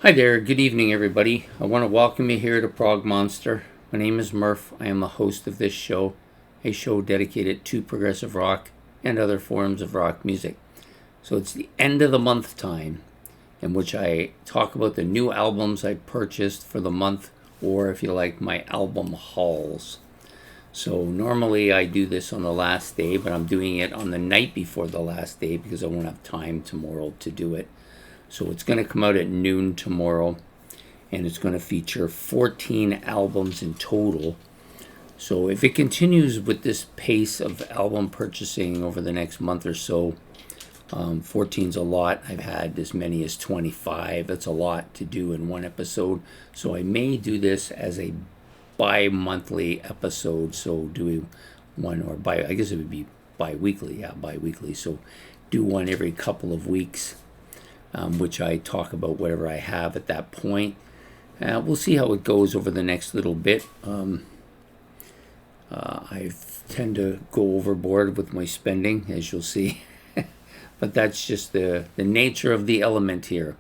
Hi there, good evening everybody. I want to welcome you here to Prog Monster. My name is Murph. I am the host of this show, a show dedicated to progressive rock and other forms of rock music. So it's the end of the month time in which I talk about the new albums I purchased for the month, or if you like, my album hauls. So normally I do this on the last day, but I'm doing it on the night before the last day because I won't have time tomorrow to do it. So it's going to come out at noon tomorrow, and it's going to feature 14 albums in total. So if it continues with this pace of album purchasing over the next month or so, 14's a lot. I've had as many as 25. That's a lot to do in one episode. So I may do this as a bi-monthly episode. So doing one, or I guess it would be bi-weekly. Yeah, bi-weekly. So do one every couple of weeks. Which I talk about whatever I have at that point. We'll see how it goes over the next little bit. I tend to go overboard with my spending, as you'll see. But that's just the nature of the element here.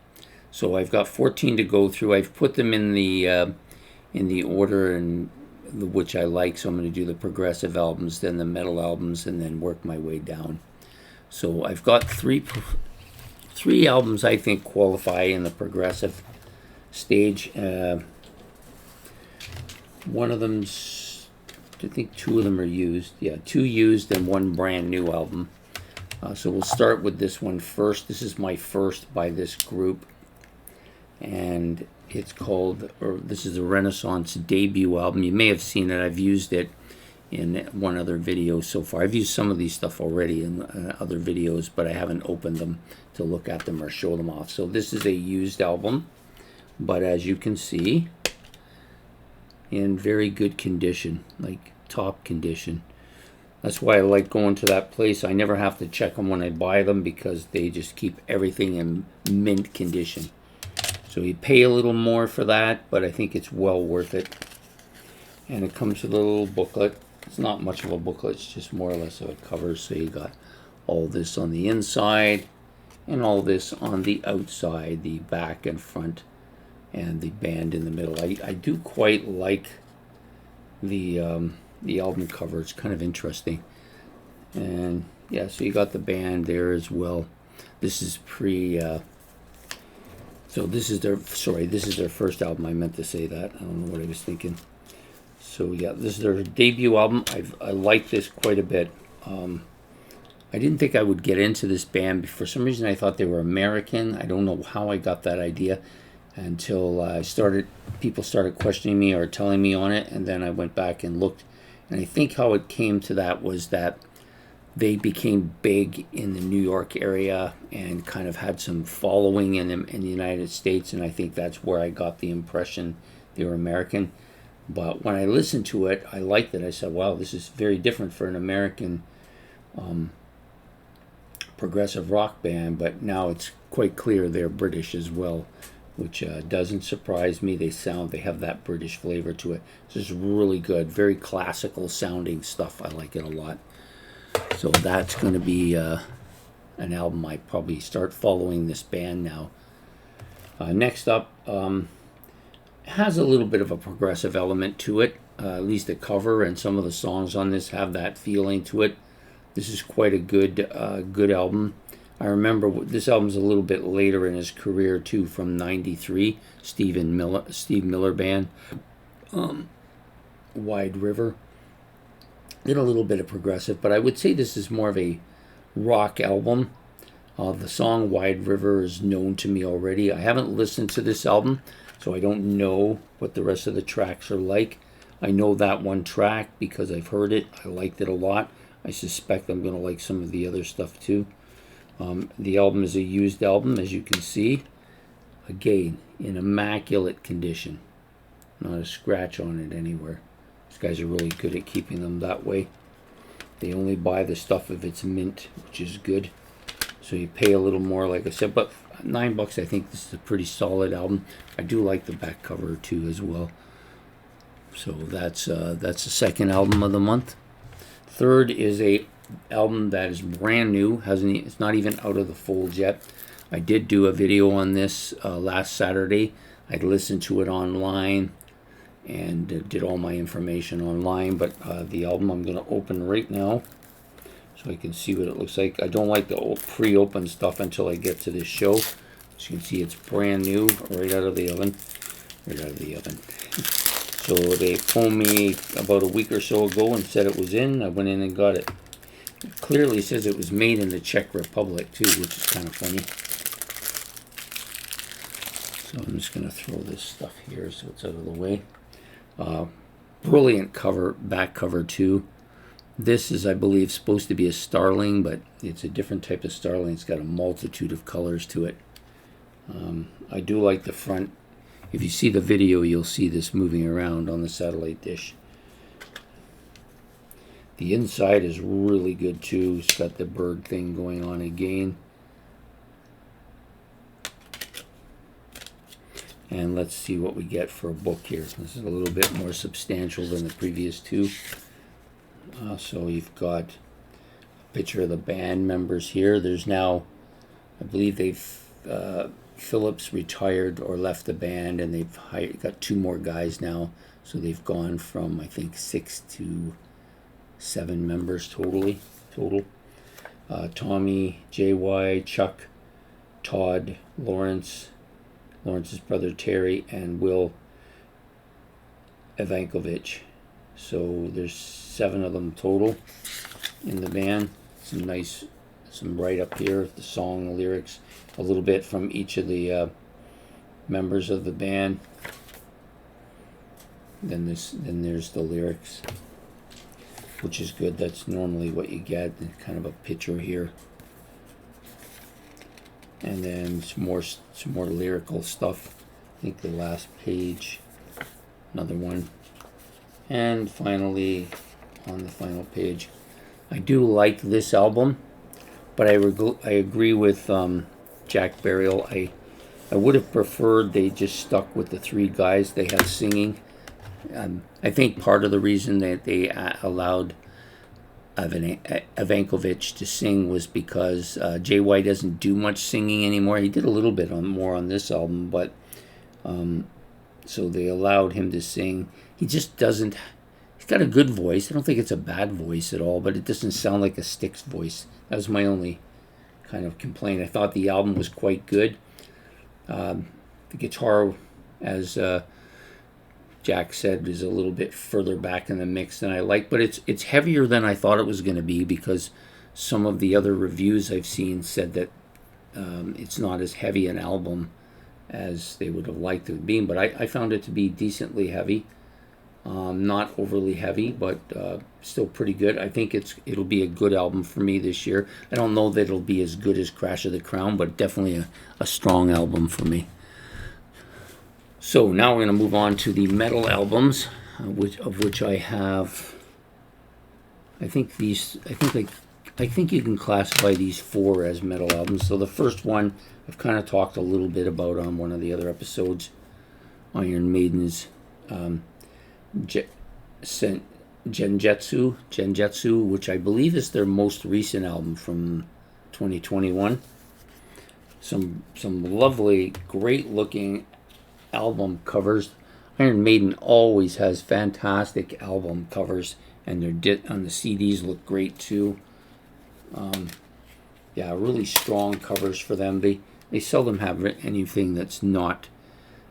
So I've got 14 to go through. I've put them in the order in which I like. So I'm going to do the progressive albums, then the metal albums, and then work my way down. So I've got three albums I think qualify in the progressive stage. One of them's, I think two of them are used. Yeah, two used and one brand new album. So we'll start with this one first. This is my first by this group. And it's called, or this is a Renaissance debut album. You may have seen it. I've used it in one other video so far. I've used some of these stuff already in other videos, but I haven't opened them to look at them or show them off. So this is a used album, but as you can see, in very good condition, like top condition. That's why I like going to that place. I never have to check them when I buy them because they just keep everything in mint condition. So you pay a little more for that, but I think it's well worth it. And it comes with a little booklet. It's not much of a booklet, it's just more or less of a cover. So you got all this on the inside and all this on the outside, the back and front, and the band in the middle. I do quite like the album cover. It's kind of interesting. And yeah, so you got the band there as well. This is so this is their first album. I meant to say that. I don't know what I was thinking. So yeah, this is their debut album. I like this quite a bit. I didn't think I would get into this band. For some reason, I thought they were American. I don't know how I got that idea until people started questioning me or telling me on it, and then I went back and looked. And I think how it came to that was that they became big in the New York area and kind of had some following in the United States, and I think that's where I got the impression they were American. But when I listened to it, I liked it. I said, wow, this is very different for an American progressive rock band, but now it's quite clear they're British as well, which doesn't surprise me. They have that British flavor to it. This is really good, very classical sounding stuff. I like it a lot. So that's going to be an album I probably start following this band now. Next up, has a little bit of a progressive element to it. At least the cover and some of the songs on this have that feeling to it. This is quite a good album. I remember this album's a little bit later in his career too, from '93. Steve Miller Band, Wide River. Did a little bit of progressive, but I would say this is more of a rock album. The song Wide River is known to me already. I haven't listened to this album, so I don't know what the rest of the tracks are like. I know that one track because I've heard it. I liked it a lot. I suspect I'm going to like some of the other stuff too. The album is a used album, as you can see. Again, in immaculate condition. Not a scratch on it anywhere. These guys are really good at keeping them that way. They only buy the stuff if it's mint, which is good. So you pay a little more, like I said, but $9, I think this is a pretty solid album. I do like the back cover too as well. So that's the second album of the month. Third is a album that is brand new. It's not even out of the fold yet. I did do a video on this last Saturday. I listened to it online and did all my information online, but the album I'm going to open right now so I can see what it looks like. I don't like the pre-open stuff until I get to this show. As you can see, it's brand new, right out of the oven. Right out of the oven. So they phoned me about a week or so ago and said it was in. I went in and got it. It clearly says it was made in the Czech Republic too, which is kind of funny. So I'm just going to throw this stuff here so it's out of the way. Brilliant cover, back cover too. This is, I believe, supposed to be a starling, but it's a different type of starling. It's got a multitude of colors to it. I do like the front. If you see the video, you'll see this moving around on the satellite dish. The inside is really good too. It's got the bird thing going on again. And let's see what we get for a book here. This is a little bit more substantial than the previous two. So you've got a picture of the band members here. There's now, I believe Phillips retired or left the band, and they've got 2 more guys now. So they've gone from, I think, 6 to 7 members total. Tommy, JY, Chuck, Todd, Lawrence's brother Terry, and Will Evankovich. So there's 7 of them total in the band. Some right up here, the song, the lyrics, a little bit from each of the members of the band. Then there's the lyrics, which is good. That's normally what you get, kind of a picture here. And then some more lyrical stuff. I think the last page, another one. And finally, on the final page, I do like this album, but I agree with Jack Burial. I would have preferred they just stuck with the 3 guys they had singing. I think part of the reason that they allowed Evankovich to sing was because JY doesn't do much singing anymore. He did a little bit more on this album, but so they allowed him to sing. He just doesn't. He's got a good voice. I don't think it's a bad voice at all, but it doesn't sound like a Styx voice. That was my only kind of complaint. I thought the album was quite good. The guitar, as Jack said, is a little bit further back in the mix than I like, but it's heavier than I thought it was going to be, because some of the other reviews I've seen said that it's not as heavy an album as they would have liked it to be, but I found it to be decently heavy. Not overly heavy, but still pretty good. I think it'll be a good album for me this year. I don't know that it'll be as good as Crash of the Crown, but definitely a strong album for me. So now we're going to move on to the metal albums, of which I have. I think you can classify these 4 as metal albums. So the first one I've kind of talked a little bit about on one of the other episodes. Iron Maiden's Genjutsu, which I believe is their most recent album from 2021. Some lovely, great looking album covers. Iron Maiden always has fantastic album covers, and their on the CDs look great too. Yeah, really strong covers for them. They seldom have anything that's not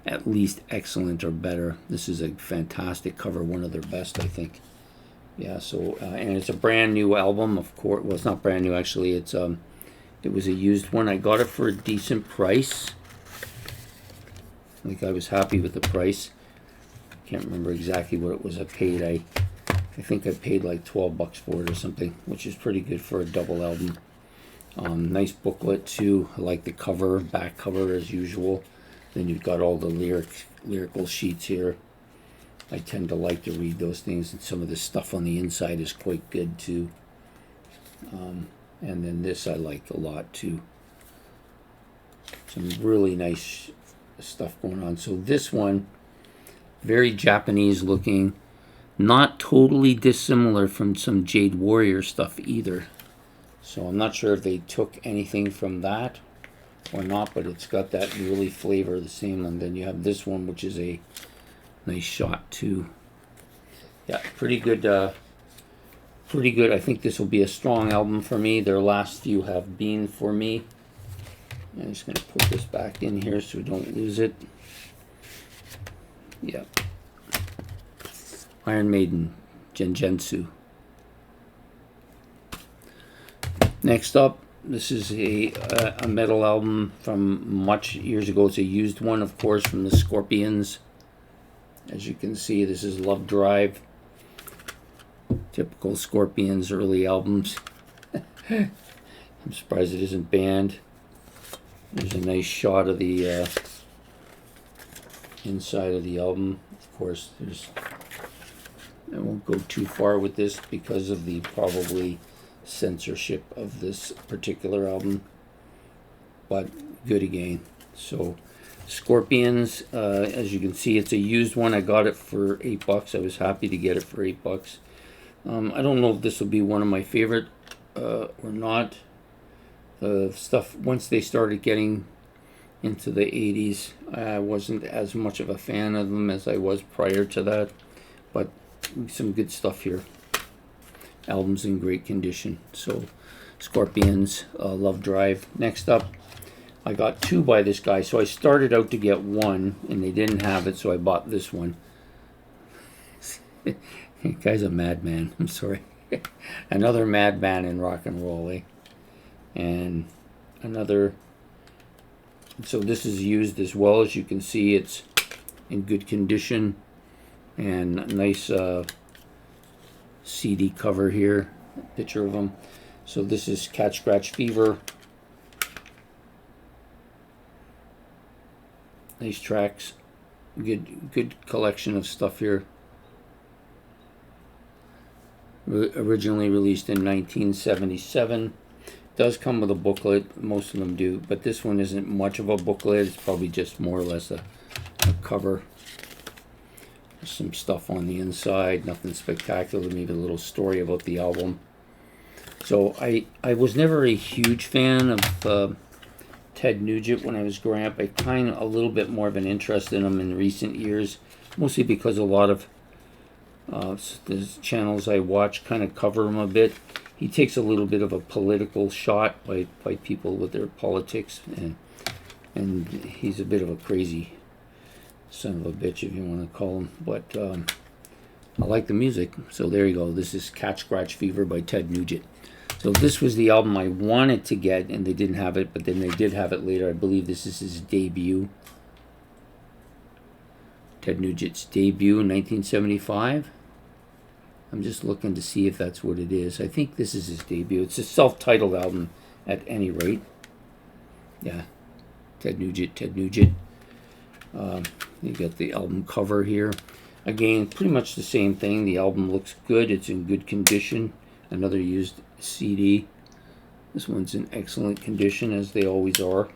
at least excellent or better. This is a fantastic cover, one of their best, I think. Yeah, so and it's a brand new album, of course. Well, it's not brand new actually. It was a used one. I got it for a decent price. I think I was happy with the price. Can't remember exactly what it was I paid. I think I paid like $12 for it or something, which is pretty good for a double album. Nice booklet too. I like the cover, back cover as usual. Then you've got all the lyrical sheets here. I tend to like to read those things, and some of the stuff on the inside is quite good too. And then this I like a lot too. Some really nice stuff going on. So this one, very Japanese looking, not totally dissimilar from some Jade Warrior stuff either. So I'm not sure if they took anything from that or not, but it's got that really flavor, the same one. Then you have this one, which is a nice shot too. Yeah, pretty good. Pretty good. I think this will be a strong album for me. Their last few have been for me. I'm just going to put this back in here so we don't lose it. Yeah. Iron Maiden, Genjutsu. Next up, this is a metal album from much years ago. It's a used one, of course, from the Scorpions. As you can see, this is Love Drive. Typical Scorpions early albums. I'm surprised it isn't banned. There's a nice shot of the inside of the album. Of course, I won't go too far with this because of the probably censorship of this particular album, but good again. So Scorpions, as you can see, it's a used one. I got it for $8. I was happy to get it for $8. I don't know if this will be one of my favorite or not. Stuff, once they started getting into the 80s, I wasn't as much of a fan of them as I was prior to that, but some good stuff here. Albums in great condition. So Scorpions, Love Drive. Next up, I got two by this guy. So I started out to get one and they didn't have it, so I bought this one. The guy's a madman. I'm sorry. Another madman in rock and roll, eh? And another. So this is used as well. As you can see, it's in good condition and a nice CD cover here, picture of them. So this is Cat Scratch Fever. Nice tracks, good collection of stuff here. Originally released in 1977. Does come with a booklet, most of them do, but this one isn't much of a booklet. It's probably just more or less a cover. There's some stuff on the inside, nothing spectacular, maybe a little story about the album. So I was never a huge fan of Ted Nugent when I was growing up. I kind of a little bit more of an interest in him in recent years, mostly because a lot of the channels I watch kind of cover him a bit. He takes a little bit of a political shot by people with their politics, and he's a bit of a crazy son of a bitch, if you want to call him. But I like the music, so there you go. This is Cat Scratch Fever by Ted Nugent. So this was the album I wanted to get, and they didn't have it, but then they did have it later. I believe this is his debut. Ted Nugent's debut in 1975. I'm just looking to see if that's what it is. I think this is his debut. It's a self-titled album at any rate. Yeah, Ted Nugent. You got the album cover here. Again, pretty much the same thing. The album looks good. It's in good condition. Another used CD. This one's in excellent condition, as they always are.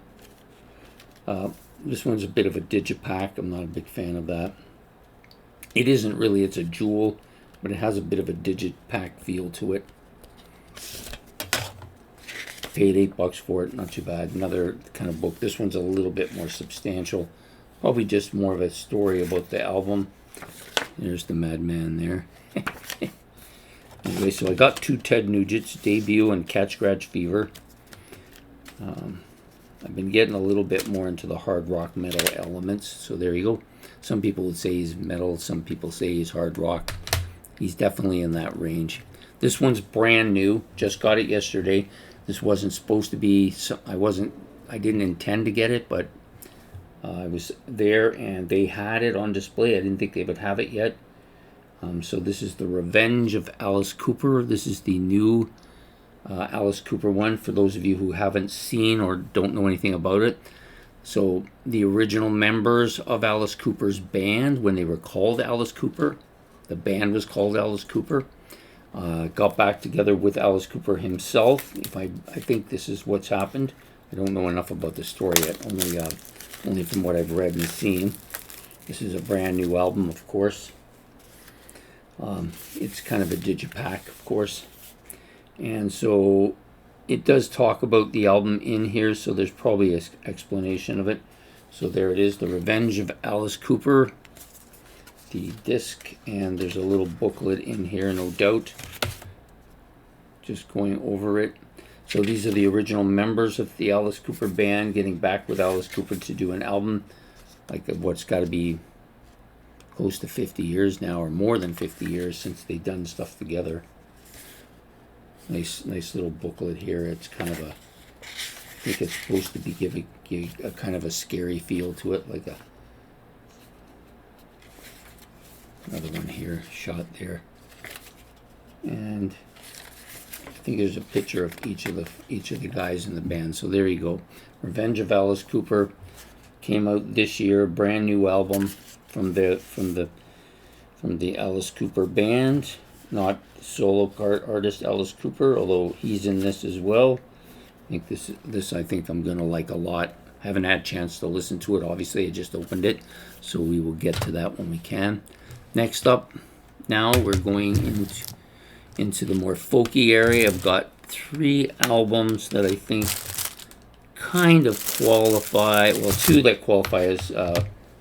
This one's a bit of a digipack. I'm not a big fan of that. It isn't really. It's a jewel, but it has a bit of a digipack feel to it. Paid $8 for it. Not too bad. Another kind of book. This one's a little bit more substantial. Probably just more of a story about the album. There's the madman there. Anyway, so I got two Ted Nugent's, debut and Cat Scratch Fever. I've been getting a little bit more into the hard rock metal elements, so there you go. Some people would say he's metal, some people say he's hard rock. He's definitely in that range. This one's brand new, just got it yesterday. This wasn't supposed to be, I didn't intend to get it, but I was there and they had it on display. I didn't think they would have it yet. So this is The Revenge of Alice Cooper. This is the new Alice Cooper one, for those of you who haven't seen or don't know anything about it. So the original members of Alice Cooper's band, when they were called Alice Cooper, the band was called Alice Cooper, got back together with Alice Cooper himself. I think this is what's happened. I don't know enough about the story yet, only from what I've read and seen. This is a brand new album, of course. It's kind of a digipack, of course. And so it does talk about the album in here, so there's probably an explanation of it. So there it is, The Revenge of Alice Cooper, the disc, and there's a little booklet in here, no doubt. Just going over it. So these are the original members of the Alice Cooper band getting back with Alice Cooper to do an album, like what's got to be close to 50 years now, or more than 50 years since they've done stuff together. Nice little booklet here. It's kind of a, I think it's supposed to be giving a kind of a scary feel to it, like another one here, shot there, and I think there's a picture of each of the guys in the band. So there you go. Revenge of Alice Cooper came out this year, brand new album from the Alice Cooper band, not solo artist Alice Cooper, although he's in this as well. I think this I think I'm gonna like a lot. Haven't had a chance to listen to it. Obviously, I just opened it, so we will get to that when we can. Next up, now we're going into the more folky area. I've got 3 albums that I think kind of qualify. Well, 2 that qualify as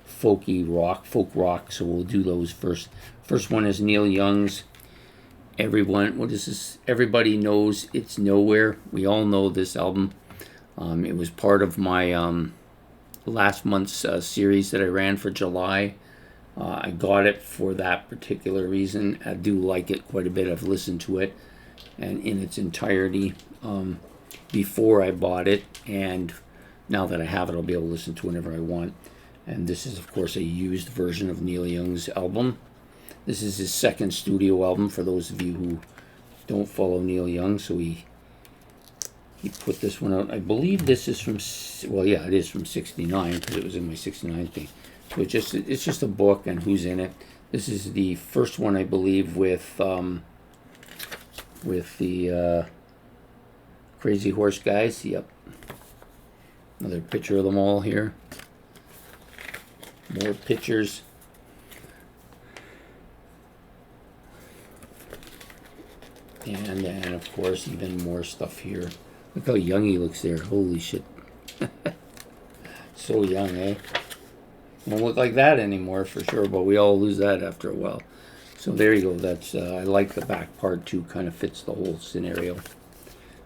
folk rock. So we'll do those first. First one is Neil Young's What is this? Everybody Knows It's Nowhere. We all know this album. It was part of my last month's series that I ran for July. I got it for that particular reason. I do like it quite a bit. I've listened to it and in its entirety before I bought it, and now that I have it, I'll be able to listen to it whenever I want. And this is, of course, a used version of Neil Young's album. This is his second studio album, for those of you who don't follow Neil Young. So he put this one out. I believe this is from, well, yeah, it is from '69, because it was in my '69 thing. So it's just a book and who's in it. This is the first one, I believe, with the Crazy Horse guys. Yep. Another picture of them all here. More pictures. And then, of course, even more stuff here. Look how young he looks there. Holy shit. So young, eh? Won't look like that anymore for sure, but we all lose that after a while. So there you go. That's I like the back part too. Kind of fits the whole scenario.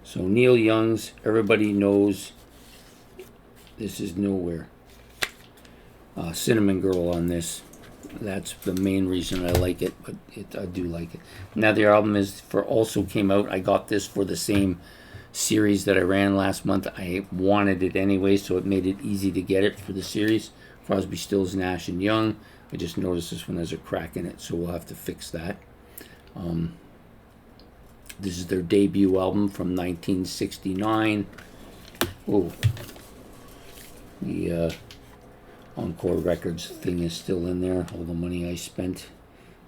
So Neil Young's Everybody Knows This Is Nowhere. Cinnamon Girl on this. That's the main reason I like it, but I do like it. Now the album also came out. I got this for the same series that I ran last month. I wanted it anyway, so it made it easy to get it for the series. Crosby, Stills, Nash and Young. I just noticed this one has a crack in it, so we'll have to fix that. This is their debut album from 1969. Oh, the Encore Records thing is still in there. All the money I spent.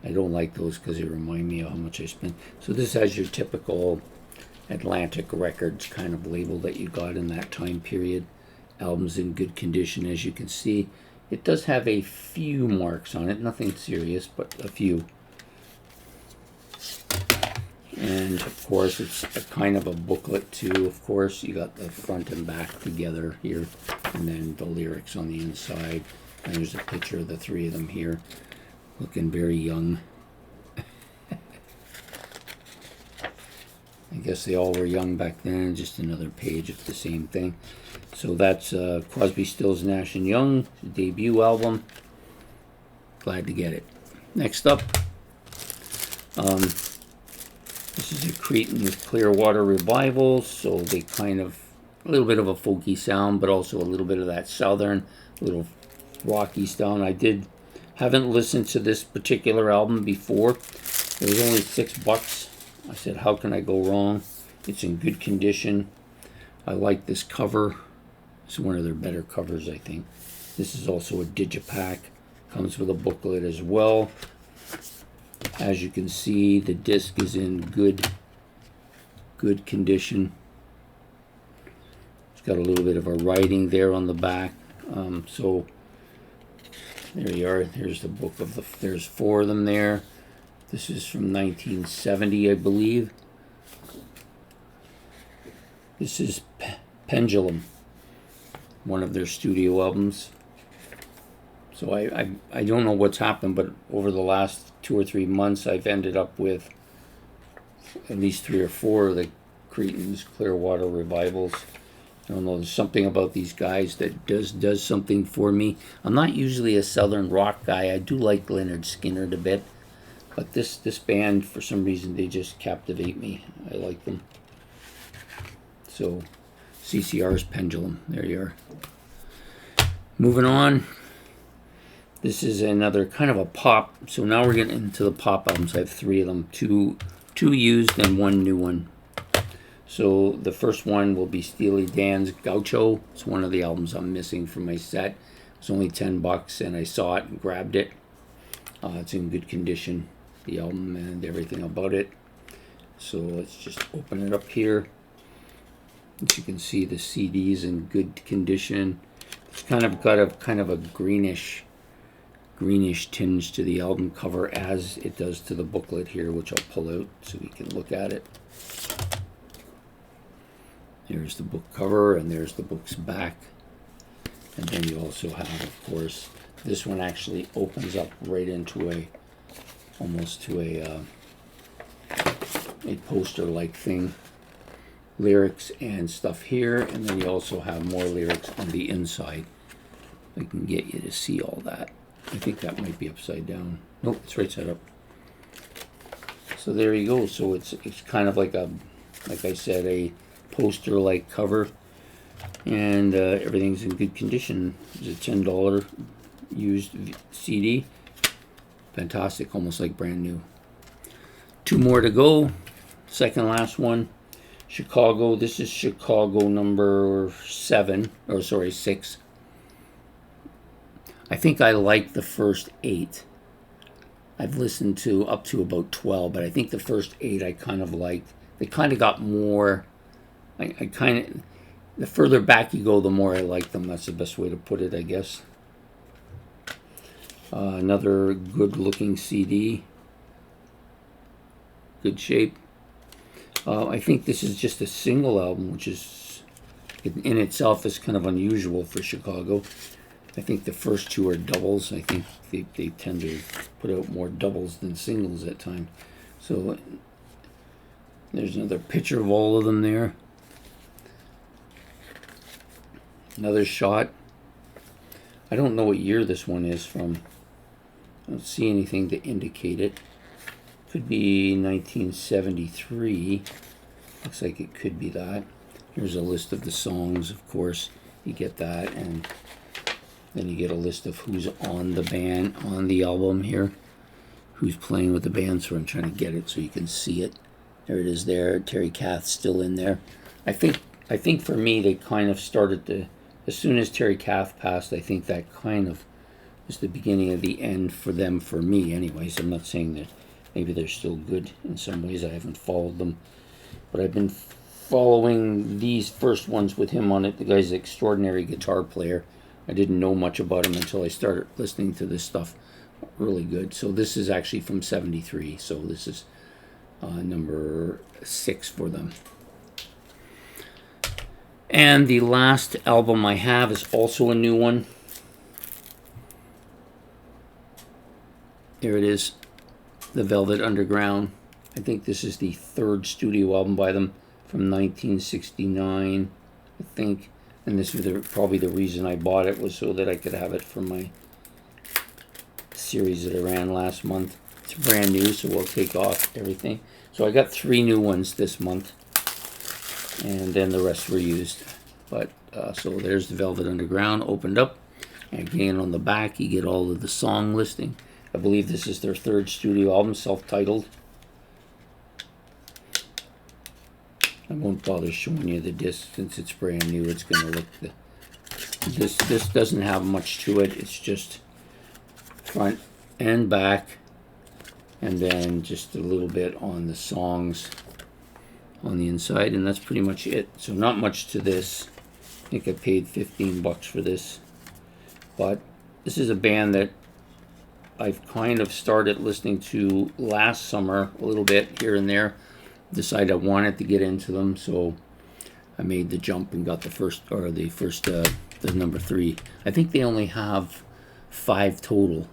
I don't like those because they remind me of how much I spent. So this has your typical Atlantic Records kind of label that you got in that time period. Album's in good condition, as you can see. It does have a few marks on it, nothing serious, but a few. And of course, it's a kind of a booklet too. Of course, you got the front and back together here, and then the lyrics on the inside. And there's a picture of the 3 of them here, looking very young. I guess they all were young back then. Just another page of the same thing. So that's Crosby, Stills, Nash and Young, debut album. Glad to get it. Next up, this is a Cretan Clearwater Revival. So they kind of, a little bit of a folky sound, but also a little bit of that southern, little rocky sound. Haven't listened to this particular album before. It was only $6. I said, how can I go wrong? It's in good condition. I like this cover. It's one of their better covers, I think. This is also a digipack. Comes with a booklet as well. As you can see, the disc is in good condition. It's got a little bit of a writing there on the back. So there you are. Here's the book there's 4 of them there. This is from 1970, I believe. This is Pendulum, one of their studio albums. So I don't know what's happened, but over the last 2 or 3 months, I've ended up with at least 3 or 4 of the Creton's Clearwater Revivals. I don't know, there's something about these guys that does something for me. I'm not usually a Southern rock guy. I do like Lynyrd Skynyrd a bit, but this band, for some reason, they just captivate me. I like them. So, CCR's Pendulum. There you are. Moving on. This is another kind of a pop. So now we're getting into the pop albums. I have 3 of them. Two used and 1 new one. So the first one will be Steely Dan's Gaucho. It's one of the albums I'm missing from my set. It's only $10 and I saw it and grabbed it. It's in good condition, the album and everything about it. So let's just open it up here. As you can see, the CD's in good condition. It's kind of got a greenish tinge to the album cover as it does to the booklet here, which I'll pull out so we can look at it. There's the book cover and there's the book's back. And then you also have, of course, this one actually opens up right into almost to a poster-like thing. Lyrics and stuff here, and then you also have more lyrics on the inside. I can get you to see all that. I think that might be upside down. Nope, it's right side up. So there you go. So it's kind of like I said, a poster-like cover, and everything's in good condition. It's a $10 used CD. Fantastic, almost like brand new. 2 more to go. Second last one. Chicago. This is Chicago number 6. I think I like the first 8. I've listened to up to about 12, but I think the first 8 I kind of liked. They kind of got more. The further back you go, the more I like them. That's the best way to put it, I guess. Another good-looking CD. Good shape. I think this is just a single album, which is in itself is kind of unusual for Chicago. I think the first 2 are doubles. I think they tend to put out more doubles than singles at times. So there's another picture of all of them there. Another shot. I don't know what year this one is from. I don't see anything to indicate it. Could be 1973. Looks like it could be that. Here's a list of the songs, of course. You get that, and then you get a list of who's on the band, on the album here. Who's playing with the band, so I'm trying to get it so you can see it. There it is there. Terry Kath's still in there. I think for me, they kind of started to, as soon as Terry Kath passed, I think that kind of was the beginning of the end for them, for me anyways. I'm not saying that maybe they're still good in some ways. I haven't followed them. But I've been following these first ones with him on it. The guy's an extraordinary guitar player. I didn't know much about him until I started listening to this stuff. Really good. So this is actually from 73. So this is number 6 for them. And the last album I have is also a new one. Here it is. The Velvet Underground. I think this is the 3rd studio album by them from 1969, I think. And this was probably the reason I bought it, was so that I could have it for my series that I ran last month. It's brand new, so we'll take off everything. So I got 3 new ones this month, and then the rest were used. But so there's the Velvet Underground opened up. And again, on the back, you get all of the song listing. I believe this is their 3rd studio album, self-titled. I won't bother showing you the disc since it's brand new. It's going to look this doesn't have much to it. It's just front and back, and then just a little bit on the songs on the inside, and that's pretty much it. So not much to this. I think I paid $15 for this, but this is a band that I've kind of started listening to last summer a little bit here and there. Decided I wanted to get into them, so I made the jump and got the first, the number 3. I think they only have 5 total.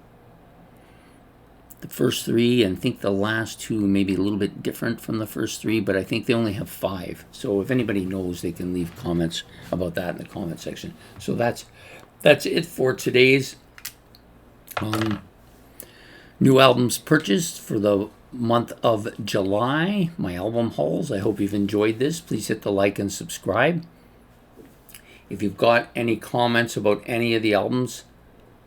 The first 3, and I think the last 2 may be a little bit different from the first 3, but I think they only have 5. So if anybody knows, they can leave comments about that in the comment section. So that's it for today's new albums purchased for the month of July, my album hauls. I hope you've enjoyed this. Please hit the like and subscribe. If you've got any comments about any of the albums,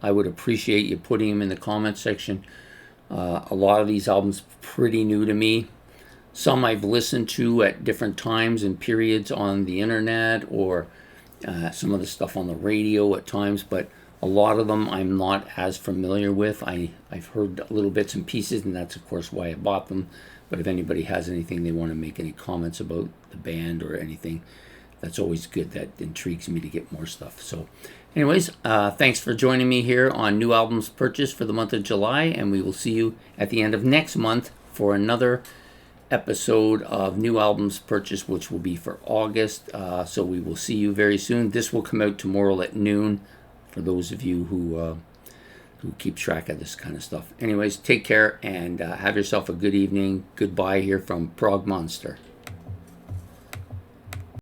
I would appreciate you putting them in the comment section. A lot of these albums pretty new to me. Some I've listened to at different times and periods on the internet, or some of the stuff on the radio at times, but a lot of them I'm not as familiar with. I've heard little bits and pieces, and that's of course why I bought them. But if anybody has anything they want to make any comments about the band or anything, that's always good. That intrigues me to get more stuff. So anyways, thanks for joining me here on New Albums Purchased for the month of July, and we will see you at the end of next month for another episode of New Albums Purchased, which will be for August. So we will see you very soon. This will come out tomorrow at noon for those of you who keep track of this kind of stuff. Anyways, take care and have yourself a good evening. Goodbye here from Prog Monster.